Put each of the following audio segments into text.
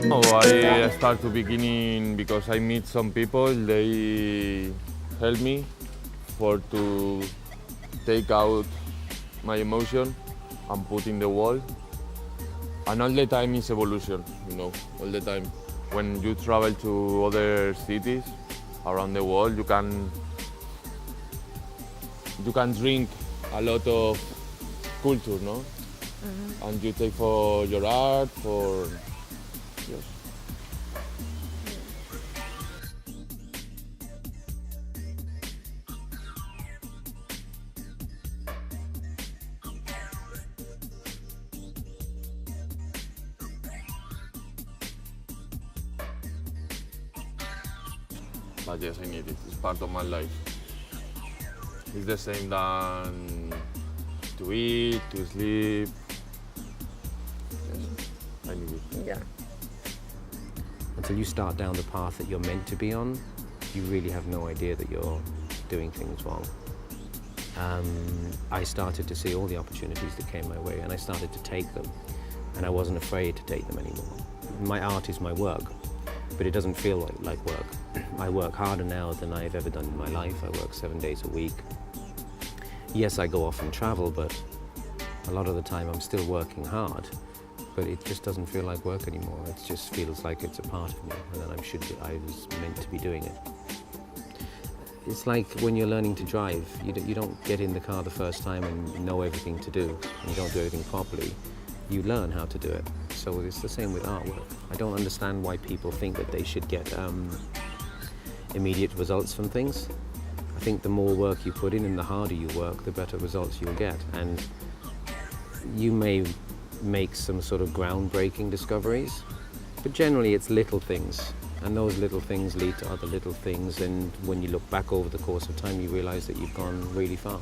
No, I start to beginning because I meet some people. They help me for to take out my emotion and put in the wall. And all the time is evolution, you know, all the time. When you travel to other cities around the world, you can drink a lot of culture, no? Mm-hmm. And you take for your art, for yes. But yes, I need it. It's part of my life. It's the same than to eat, to sleep. Yes, I need it. Yeah. Until you start down the path that you're meant to be on, you really have no idea that you're doing things wrong. I started to see all the opportunities that came my way, and I started to take them, and I wasn't afraid to take them anymore. My art is my work, but it doesn't feel like work. I work harder now than I've ever done in my life. I work 7 days a week. Yes, I go off and travel, but a lot of the time I'm still working hard. But it just doesn't feel like work anymore. It just feels like it's a part of me, and that I was meant to be doing it. It's like when you're learning to drive. You don't get in the car the first time and know everything to do, and you don't do everything properly. You learn how to do it. So it's the same with artwork. I don't understand why people think that they should get immediate results from things. I think the more work you put in and the harder you work, the better results you'll get. And you may make some sort of groundbreaking discoveries, but generally it's little things, and those little things lead to other little things, and when you look back over the course of time you realize that you've gone really far.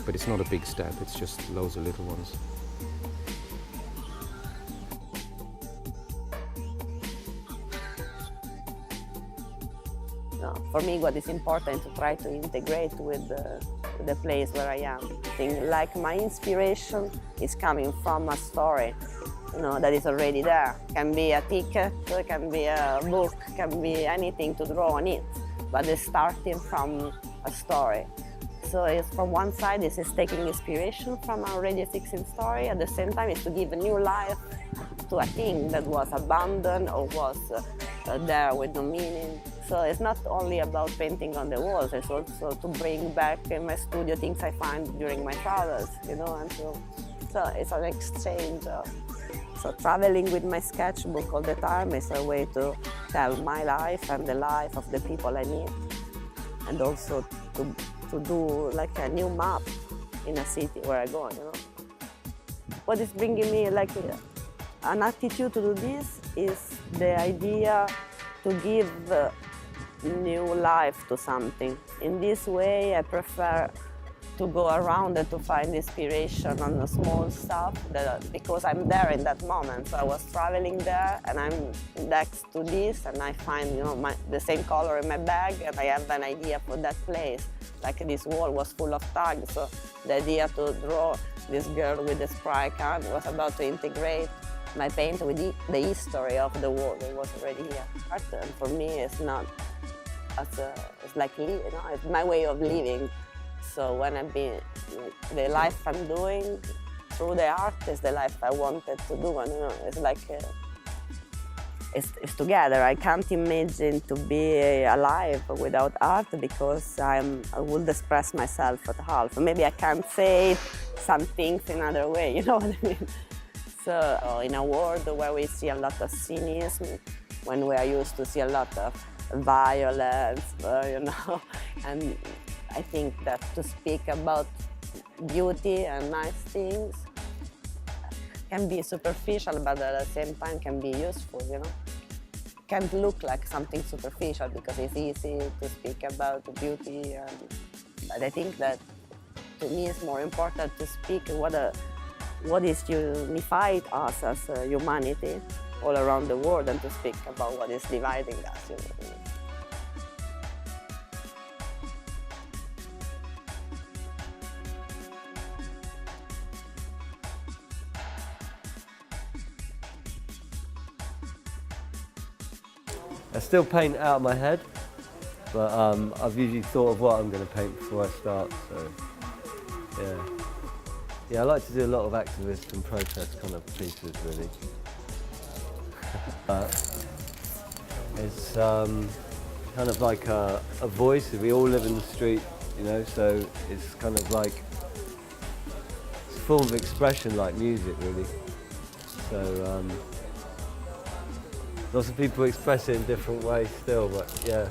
But it's not a big step, it's just loads of little ones. No, for me, what is important to try to integrate with the place where I am. I think like my inspiration is coming from a story, that is already there. Can be a ticket, can be a book, can be anything to draw on it, but it's starting from a story. So it's from one side, it's taking inspiration from an already existing story. At the same time, it's to give a new life to a thing that was abandoned or was there with no meaning. So it's not only about painting on the walls, it's also to bring back in my studio things I find during my travels, and so it's an exchange. So traveling with my sketchbook all the time is a way to tell my life and the life of the people I meet, and also to do like a new map in a city where I go, What is bringing me like an attitude to do this is the idea to give new life to something. In this way, I prefer to go around and to find inspiration on the small stuff because I'm there in that moment. So I was traveling there and I'm next to this and I find the same color in my bag and I have an idea for that place. Like this wall was full of tags, so the idea to draw this girl with the spray can was about to integrate my paint with the history of the wall. It was already here. Art for me is not it's like it's my way of living. So when the life I'm doing through the art is the life I wanted to do, and it's like it's together. I can't imagine to be alive without art because I would express myself at half. Maybe I can't say some things in another way, you know what I mean? So in a world where we see a lot of cynicism, when we are used to see a lot of violence, and I think that to speak about beauty and nice things can be superficial, but at the same time can be useful, Can't look like something superficial because it's easy to speak about beauty, but I think that to me it's more important to speak what is unified us as humanity all around the world than to speak about what is dividing us. I still paint out of my head, but I've usually thought of what I'm going to paint before I start, so yeah. Yeah, I like to do a lot of activist and protest kind of pieces, really. It's kind of like a voice. We all live in the street, so it's kind of like it's a form of expression like music, really. So lots of people express it in different ways still, but yeah.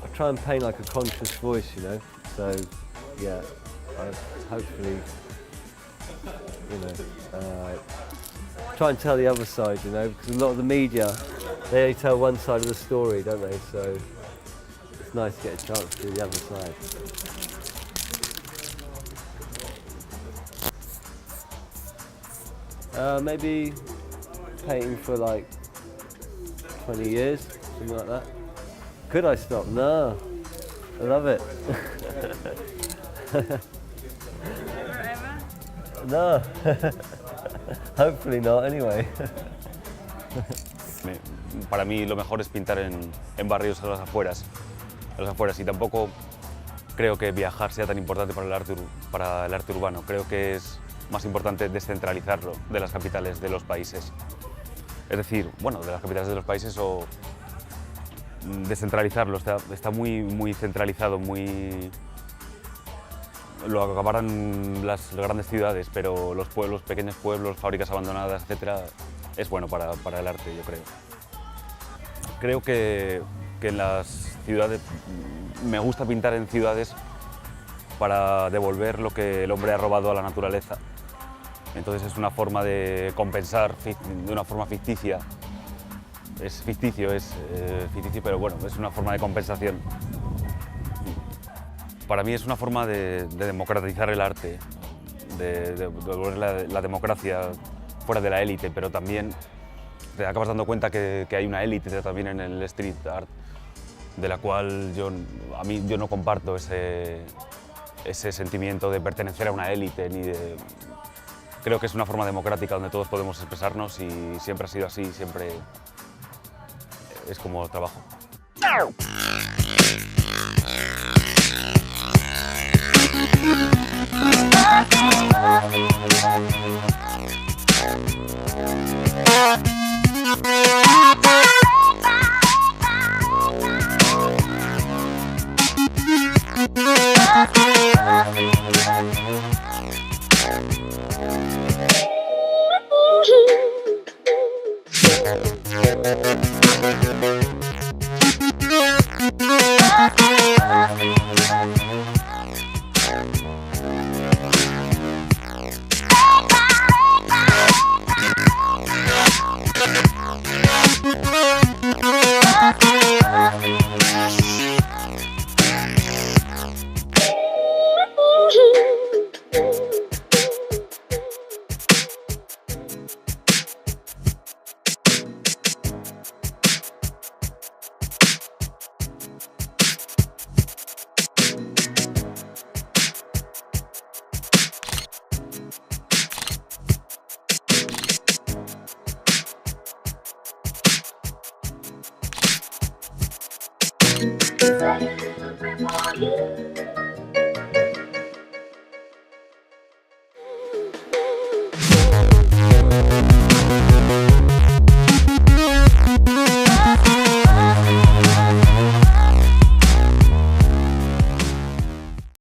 I try and paint like a conscious voice, so yeah, hopefully, try and tell the other side, because a lot of the media, they only tell one side of the story, don't they? So it's nice to get a chance to do the other side. Maybe painting for like 20 years, something like that. Could I stop? No, I love it. No, hopefully not anyway. Para mí lo mejor es pintar en barrios a las afueras, y tampoco creo que viajar sea tan importante para el arte urbano. Creo que es más importante descentralizarlo de las capitales de los países. Es decir, de las capitales de los países o descentralizarlo. Está muy centralizado, lo acaparan las grandes ciudades, pero los pueblos, pequeños pueblos, fábricas abandonadas, etc., es bueno para el arte, yo creo. Creo que en las ciudades, me gusta pintar en ciudades para devolver lo que el hombre ha robado a la naturaleza. Entonces es una forma de compensar de una forma ficticia. Es ficticio, pero bueno, es una forma de compensación. Para mí es una forma de democratizar el arte, de devolver la democracia fuera de la élite, pero también te acabas dando cuenta que hay una élite también en el street art, de la cual yo no comparto ese sentimiento de pertenecer a una élite, creo que es una forma democrática donde todos podemos expresarnos y siempre ha sido así, siempre es como trabajo. you.